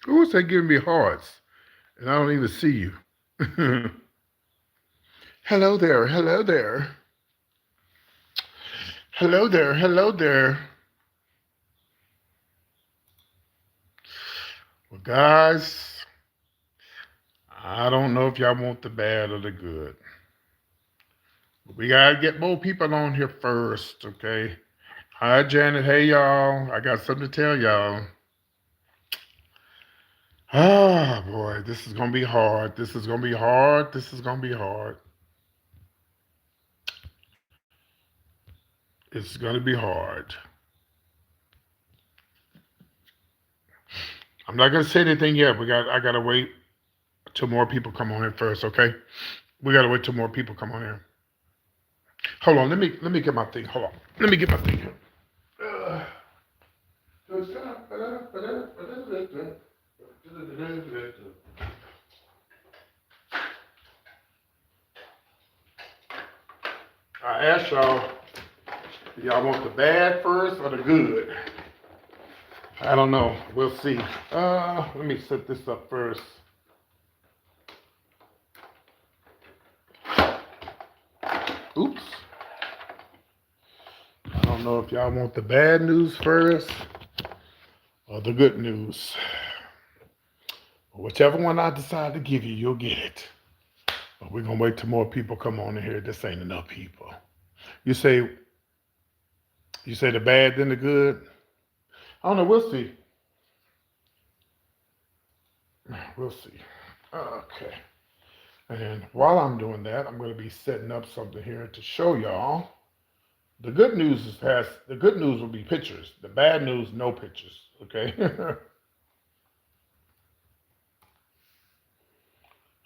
Who is that giving me hearts? And I don't even see you. Hello there, hello there. Hello there, hello there. Well, guys, I don't know if y'all want the bad or the good. But we gotta get more people on here first, okay? Hi, Janet. Hey, y'all. I got something to tell y'all. Ah, boy, this is gonna be hard. This is gonna be hard. This is gonna be hard. It's gonna be hard. I'm not gonna say anything yet. I gotta wait till more people come on here first, okay? We gotta wait till more people come on here. Hold on, let me get my thing. Hold on. Let me get my thing here. Uh, I asked y'all, y'all want the bad first or the good? I don't know. We'll see. Let me set this up first. Oops. I don't know if y'all want the bad news first or the good news. Whichever one I decide to give you, you'll get it. But we're gonna wait till more people come on in here. This ain't enough people. You say the bad then the good? I don't know, we'll see. We'll see. Okay. And while I'm doing that, I'm gonna be setting up something here to show y'all. The good news is past. The good news will be pictures. The bad news, no pictures. Okay.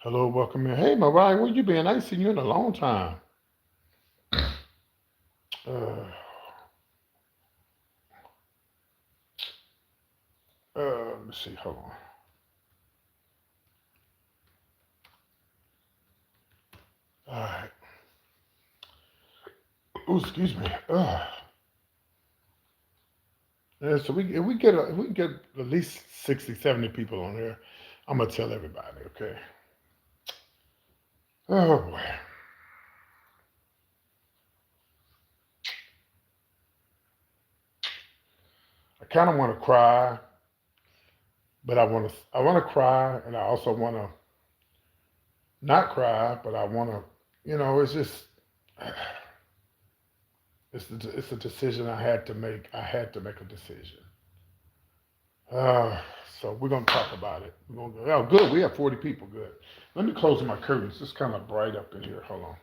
Hello, welcome in. Hey, Mariah, where you been? I ain't seen you in a long time. Uh, let me see. Hold on. All right. Oh, excuse me. Yeah, so if we get at least 60, 70 people on here, I'm gonna tell everybody. Okay. Oh boy. I kind of want to cry, but I want to cry, and I also want to not cry, but I want to, it's just, it's a decision I had to make. I had to make a decision. Uh, so we're gonna talk about it. We're gonna go. Oh, good. We have 40 people. Good. Let me close my curtains. It's kind of bright up in here. Hold on.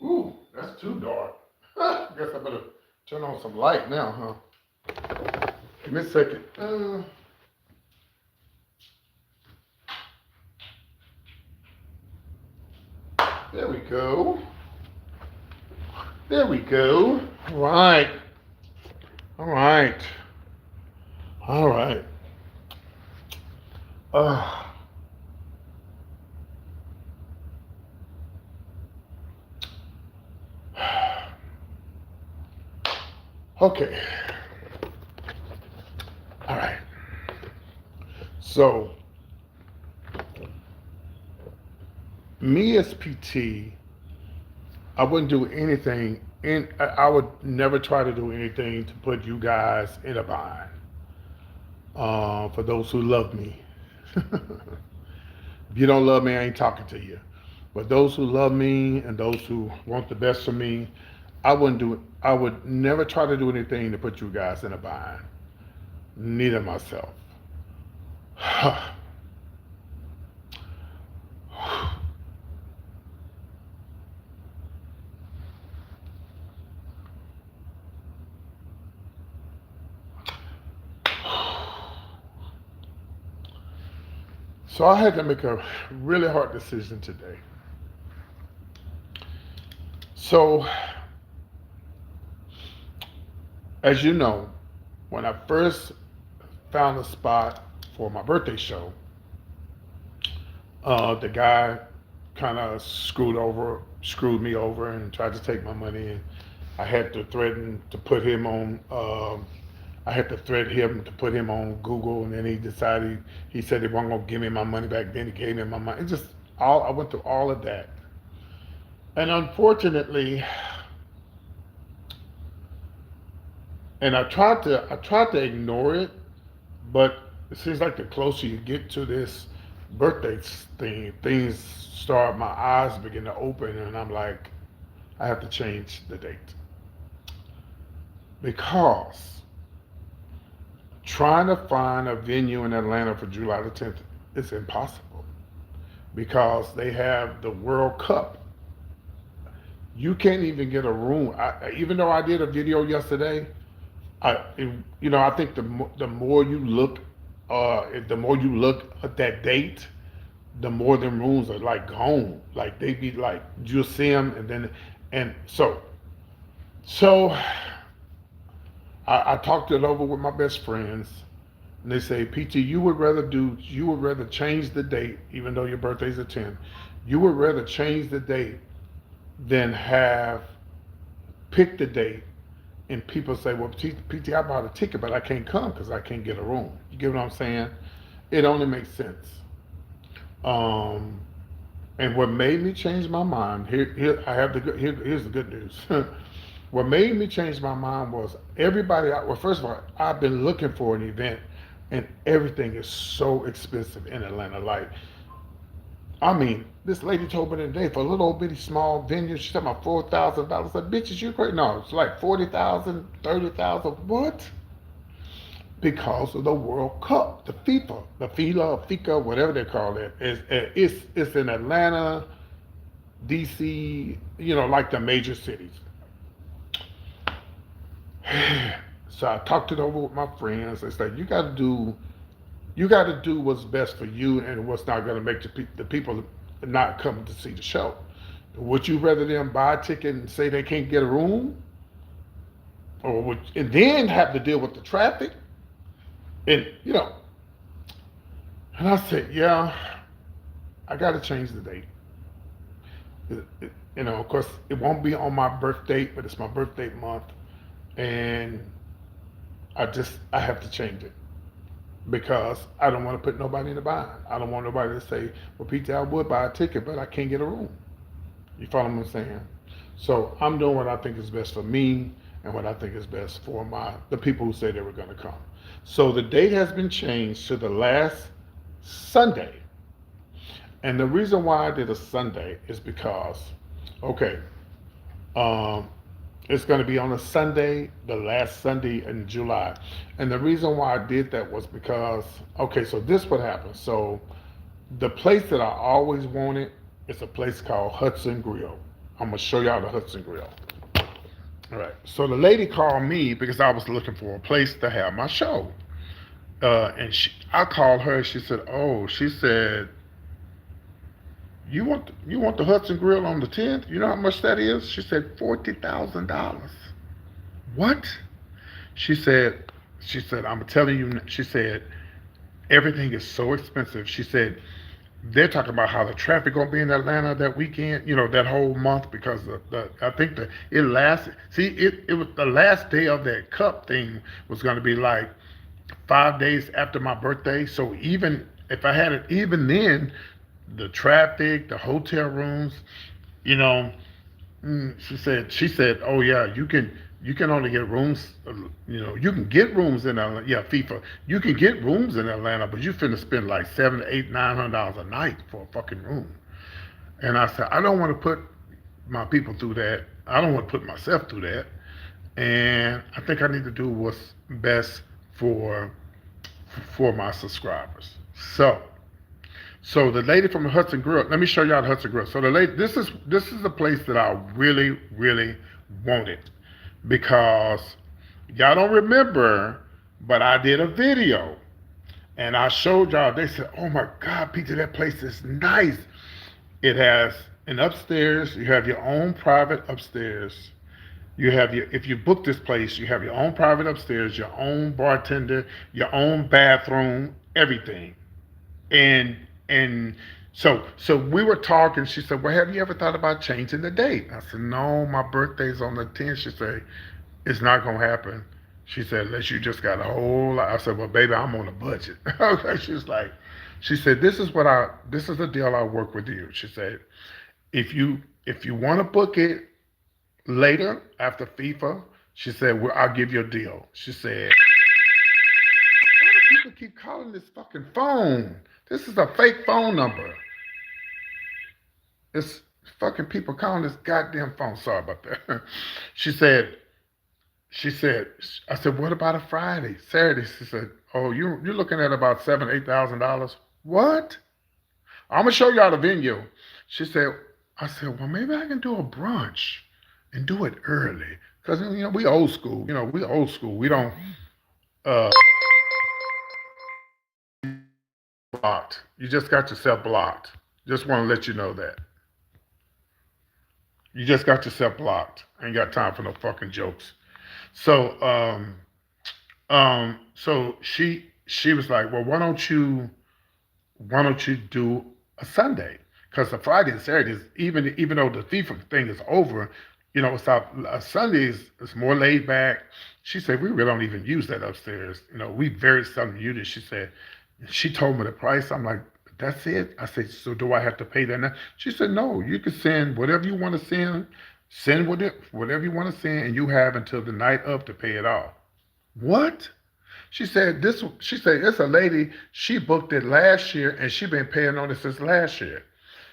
Ooh, that's too dark. I guess I better turn on some light now, huh? Give me a second. There we go. There we go. All right. All right. All right. Uh, okay. All right. So, me as PT, I wouldn't do anything. I would never try to do anything to put you guys in a bind. For those who love me. If you don't love me, I ain't talking to you. But those who love me and those who want the best for me, I wouldn't do it. I would never try to do anything to put you guys in a bind. Neither myself. So I had to make a really hard decision today. So As you know, when I first found a spot for my birthday show, the guy kind of screwed me over, and tried to take my money. And I had to threaten to put him on. I had to threaten him to put him on Google, and then he decided. He said he wasn't gonna give me my money back. Then he gave me my money. It just all I went through all of that, and unfortunately, and I tried to ignore it, but it seems like the closer you get to this birthday thing, things start. My eyes begin to open, and I'm like, I have to change the date because trying to find a venue in Atlanta for July the 10th is impossible because they have the World Cup. You can't even get a room. Even though I did a video yesterday, I, I think the more you look, the more you look at that date, the more them rooms are like gone. Like they be like you'll see them, and so I talked it over with my best friends, and they say, PT, you would rather change the date, even though your birthday's the 10th. You would rather change the date than have pick the date, and people say, well, PT, I bought a ticket, but I can't come because I can't get a room. You get what I'm saying? It only makes sense. Um, and what made me change my mind, here's the good news. What made me change my mind was well, first of all, I've been looking for an event, and everything is so expensive in Atlanta. Like, I mean, this lady told me today for a little old bitty small venue, she's talking about $4,000. I said, bitches, you crazy? No, it's like 40,000, 30,000. What? Because of the World Cup, the FIFA, whatever they call it. It's in Atlanta, DC, like the major cities. So I talked it over with my friends. It's like you got to do what's best for you and what's not going to make the people not come to see the show. Would you rather them buy a ticket and say they can't get a room, and then have to deal with the traffic? And and I said, yeah, I got to change the date. Of course, it won't be on my birthday, but it's my birthday month, and I have to change it because I don't want to put nobody in the bind. I don't want nobody to say, well, PT, I would buy a ticket, but I can't get a room. You follow what I'm saying? So I'm doing what I think is best for me and what I think is best for the people who say they were going to come. So the date has been changed to the last Sunday. And the reason why I did a Sunday is because, okay, it's going to be on a Sunday, the last Sunday in July. And the reason why I did that was because, okay, so this what happened. So the place that I always wanted is a place called Hudson Grill. I'm going to show y'all the Hudson Grill. All right. So the lady called me because I was looking for a place to have my show. I called her. She said, you want the Hudson Grill on the 10th? You know how much that is? She said $40,000. What? She said, I'm telling you. She said everything is so expensive. She said they're talking about how the traffic gonna be in Atlanta that weekend, that whole month because I think it lasted. See, it was the last day of that cup thing was gonna be like 5 days after my birthday. So even if I had it, even then, the traffic, the hotel rooms, you know, she said, oh yeah, you can only get rooms, you can get rooms in Atlanta. Yeah, FIFA, you can get rooms in Atlanta, but you finna spend like $700, $800, $900 a night for a fucking room. And I said, I don't want to put my people through that. I don't want to put myself through that. And I think I need to do what's best for my subscribers. So the lady from the Hudson Grill, let me show y'all the Hudson Grill. So the lady, this is the place that I really, really wanted because y'all don't remember, but I did a video and I showed y'all. They said, "Oh my God, Peter, that place is nice. It has an upstairs. You have your own private upstairs. You have your if you book this place, you have your own private upstairs, your own bartender, your own bathroom, everything. And and so we were talking. She said, "Well, have you ever thought about changing the date?" I said, "No, my birthday's on the 10th." She said, "It's not gonna happen." She said, "Unless you just got a whole lot." I said, "Well, baby, I'm on a budget." Okay, she's like, she said, this is the deal I work with you." She said, if you want to book it later after FIFA, she said, well, I'll give you a deal. She said, why do people keep calling this fucking phone? This is a fake phone number. It's fucking people calling this goddamn phone. Sorry about that. she said, she said, I said, what about a Friday, Saturday? She said, oh, you're looking at about $7,000, $8,000. What? I'm gonna show y'all the venue. She said, I said, well, maybe I can do a brunch and do it early. Because we old school. We old school. We don't uh blocked. You just got yourself blocked. Just want to let you know that. You just got yourself blocked. I ain't got time for no fucking jokes. So so she was like, well, why don't you do a Sunday? Because the Friday and Saturdays, even though the FIFA thing is over, it's Sundays it's more laid back. She said we really don't even use that upstairs. We very seldom use it. She told me the price. I'm like, that's it. I said, so do I have to pay that now? She said, no, you can send whatever you want to send. Send whatever you want to send, and you have until the night of to pay it off. What? She said it's a lady, she booked it last year and she been paying on it since last year.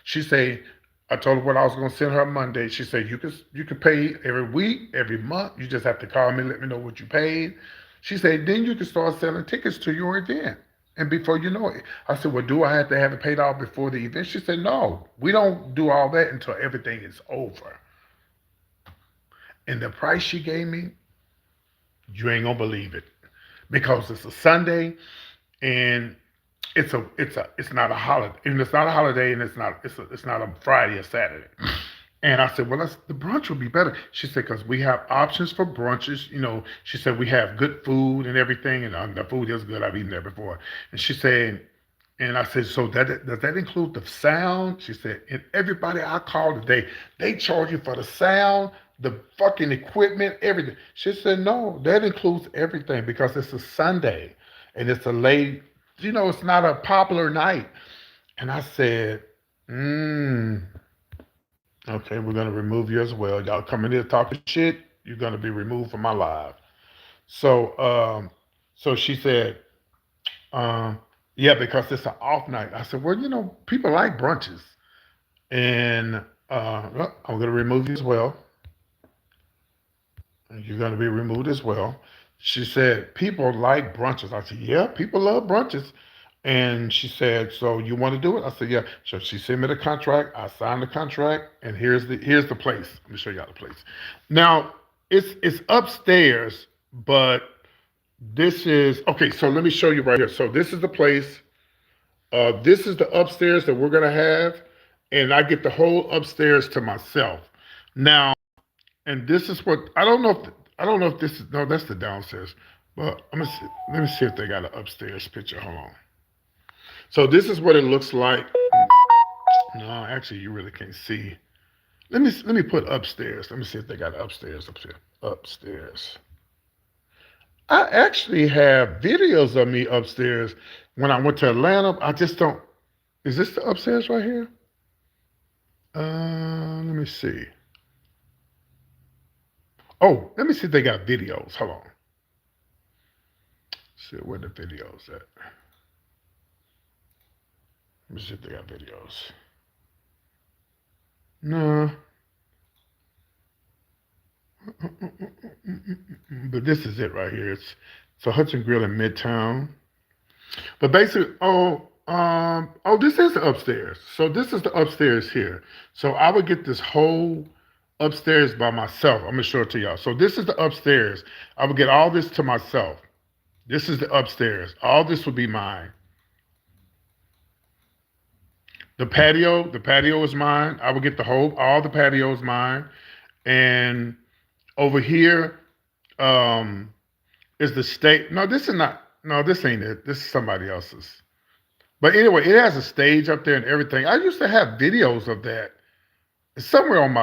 She said, I told her what I was gonna send her Monday. She said you can pay every week, every month. You just have to call me, let me know what you paid. She said, then you can start selling tickets to your event. And before you know it, I said, well, do I have to have it paid off before the event? She said, no, we don't do all that until everything is over. And the price she gave me, you ain't gonna believe it. Because it's a Sunday and it's not a holiday, and it's not a holiday, and it's not a Friday or Saturday. And I said, well, the brunch would be better. She said, because we have options for brunches. She said we have good food and everything, and the food is good. I've eaten there before. And she said, and I said, so does that include the sound? She said, and everybody I called today, they charge you for the sound, the fucking equipment, everything. She said, no, that includes everything because it's a Sunday and it's a late, it's not a popular night. And I said, okay, we're gonna remove you as well. Y'all coming here talking shit, you're gonna be removed from my live. So so she said, um, yeah, because it's an off night. I said, well, people like brunches. And well, I'm gonna remove you as well. You're gonna be removed as well. She said, people like brunches. I said, yeah, people love brunches. And she said, so you want to do it? I said, yeah. So she sent me the contract. I signed the contract, and here's the place. Let me show y'all the place. Now it's upstairs, but this is okay. So let me show you right here. So this is the place. This is the upstairs that we're gonna have, and I get the whole upstairs to myself. Now, and this is what I don't know if this is no, that's the downstairs. But let me see if they got an upstairs picture. Hold on. So this is what it looks like. No, actually, you really can't see. Let me put upstairs. Let me see if they got upstairs up here. Upstairs. I actually have videos of me upstairs when I went to Atlanta. I just don't. Is this the upstairs right here? Let me see. Oh, let me see if they got videos. Hold on. See where the videos at. Let me see if they got videos. No. But this is it right here. It's a Hudson Grill in Midtown. But basically, this is the upstairs. So this is the upstairs here. So I would get this whole upstairs by myself. I'm gonna show it to y'all. So this is the upstairs. I would get all this to myself. This is the upstairs. All this would be mine. The patio is mine. I would get all the patio is mine, and Over here um, is the state. No, this is not. No, this ain't it. This is somebody else's. But anyway, it has a stage up there and everything. I used to have videos of that somewhere on.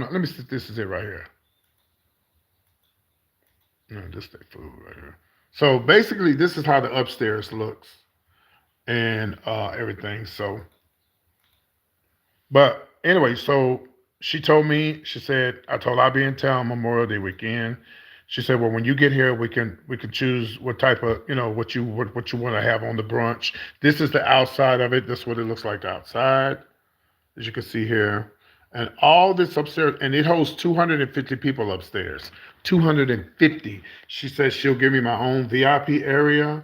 Let me see. This is it right here. No, this is the food right here. So basically, this is how the upstairs looks and everything. So, but anyway, so she told me. She said I told her I'll be in town Memorial Day weekend. She said, "Well, when you get here, we can choose what type of what you want to have on the brunch. This is the outside of it. This is what it looks like outside, as you can see here, and all this upstairs, and it holds 250 people upstairs. 250. She says she'll give me my own VIP area.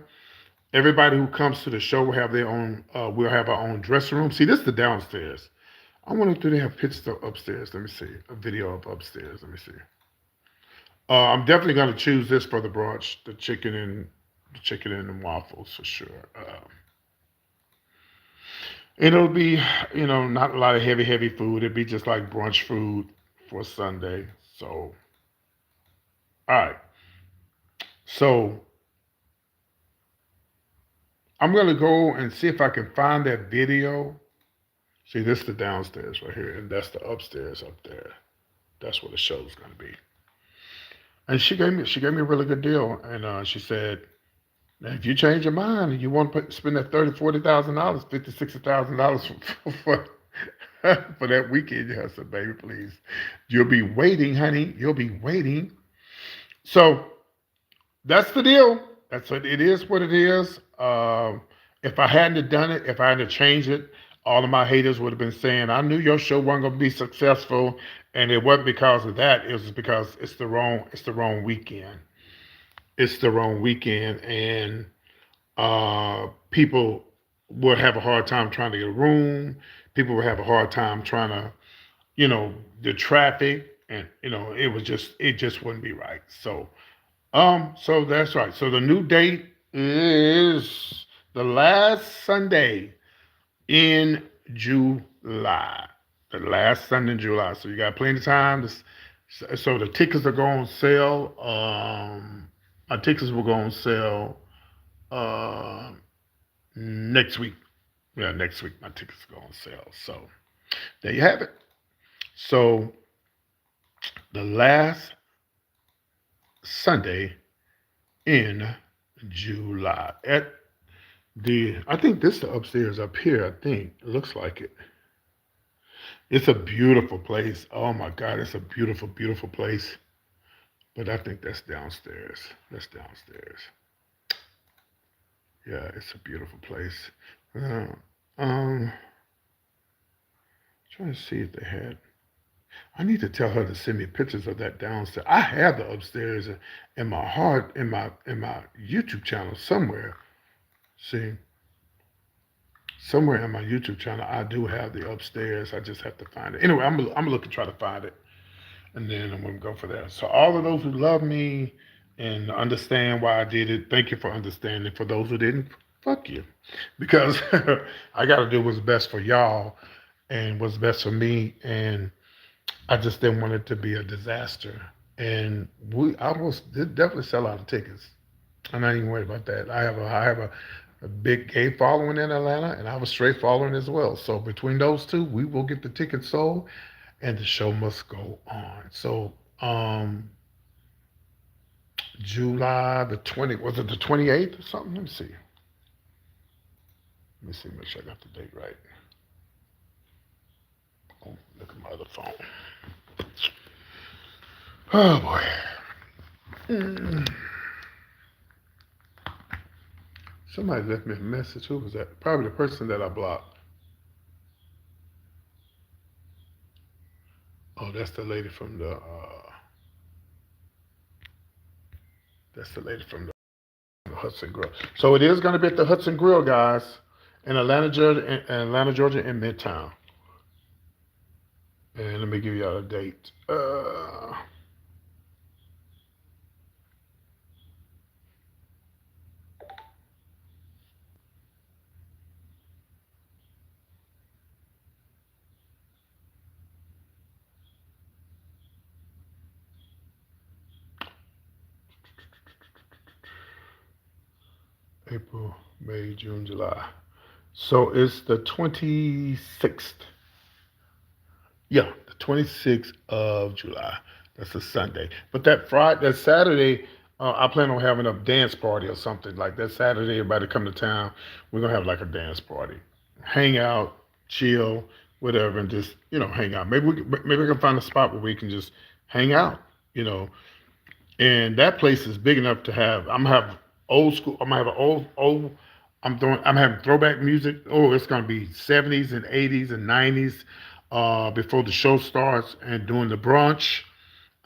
Everybody who comes to the show will have their own. We'll have our own dressing room. See, this is the downstairs. I wonder do they have pictures of upstairs? Let me see a video of upstairs. Let me see. I'm definitely going to choose this for the brunch, the chicken and the waffles for sure. And it'll be, not a lot of heavy food. It'll be just like brunch food for Sunday. So, all right. So I'm going to go and see if I can find that video. See, this is the downstairs right here, and that's the upstairs up there. That's where the show's going to be. And she gave me a really good deal, and she said, now, if you change your mind and you want to spend that $40,000, $50,000, $60,000 for for that weekend, I said, baby, please, you'll be waiting, honey. You'll be waiting. So that's the deal. That's what it is. What it is. If I hadn't have done it, if I hadn't changed it, all of my haters would have been saying, "I knew your show wasn't going to be successful," and it wasn't because of that. It was because it's the wrong weekend. It's the wrong weekend, and people would have a hard time trying to get a room. People would have a hard time trying to, the traffic, and it just wouldn't be right. So that's right. So the new date is the last Sunday in July. The last Sunday in July. So you got plenty of time. So the tickets are going on sale. My tickets will go on sale uh, next week. Yeah, next week my tickets go on sale. So there you have it. So the last Sunday in July I think this is the upstairs up here. I think it looks like it. It's a beautiful place. Oh my God, it's a beautiful, beautiful place. But I think that's downstairs. That's downstairs. Yeah, it's a beautiful place. Uh, um, trying to see if they had. I need to tell her to send me pictures of that downstairs. I have the upstairs in my heart in my YouTube channel somewhere. See, somewhere in my YouTube channel, I do have the upstairs. I just have to find it. Anyway, I'm looking to try to find it, and then I'm gonna go for that. So all of those who love me and understand why I did it, thank you for understanding. For those who didn't, fuck you, because I got to do what's best for y'all and what's best for me, and I just didn't want it to be a disaster. And I was definitely sell out of tickets. I'm not even worried about that. I have a big gay following in Atlanta, and I have a straight following as well. So between those two, we will get the tickets sold, and the show must go on. So July the 20th, was it the 28th or something? Let me see. Make sure I got the date right. Oh, look at my other phone. Oh boy. Mm. Somebody left me a message. Who was that? Probably the person that I blocked. Oh, that's the lady from the. That's the lady from the Hudson Grill. So it is going to be at the Hudson Grill, guys, in Atlanta, Georgia, in Midtown. And let me give y'all a date. April, May, June, July. So it's the 26th. Yeah, the 26th of July. That's a Sunday. But that Saturday, I plan on having a dance party or something like that. Saturday, everybody come to town. We're gonna have like a dance party, hang out, chill, whatever, and just hang out. Maybe we can find a spot where we can just hang out. You know, and that place is big enough to have. I'm gonna have old school. I'm gonna have an old. I'm having throwback music. Oh, it's gonna be 70s and 80s and 90s before the show starts, and doing the brunch,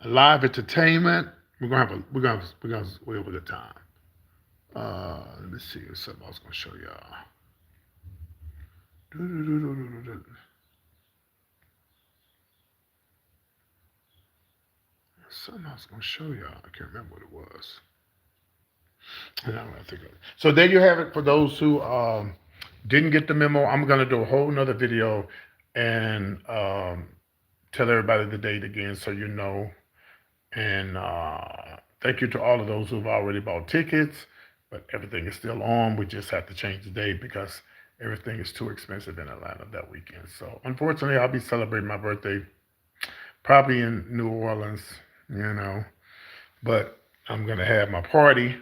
live entertainment. We're gonna have a good time. Let me see. There's something I was gonna show y'all. Something I was gonna show y'all. I can't remember what it was. I don't think of it. So there you have it for those who didn't get the memo. I'm gonna do a whole nother video and tell everybody the date again so you know. And thank you to all of those who've already bought tickets, but everything is still on. We just have to change the date because everything is too expensive in Atlanta that weekend. So unfortunately, I'll be celebrating my birthday probably in New Orleans, but I'm gonna have my party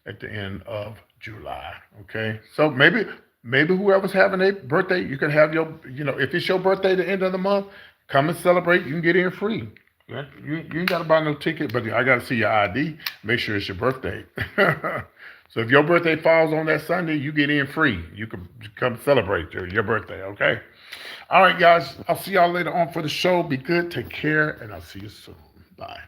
at the end of July. Okay, so maybe whoever's having a birthday, you can have if it's your birthday the end of the month, come and celebrate. You can get in free. You ain't got to buy no ticket, but I got to see your ID. Make sure it's your birthday. So if your birthday falls on that Sunday, you get in free. You can come celebrate your birthday. Okay. All right, guys. I'll see y'all later on for the show. Be good. Take care, and I'll see you soon. Bye.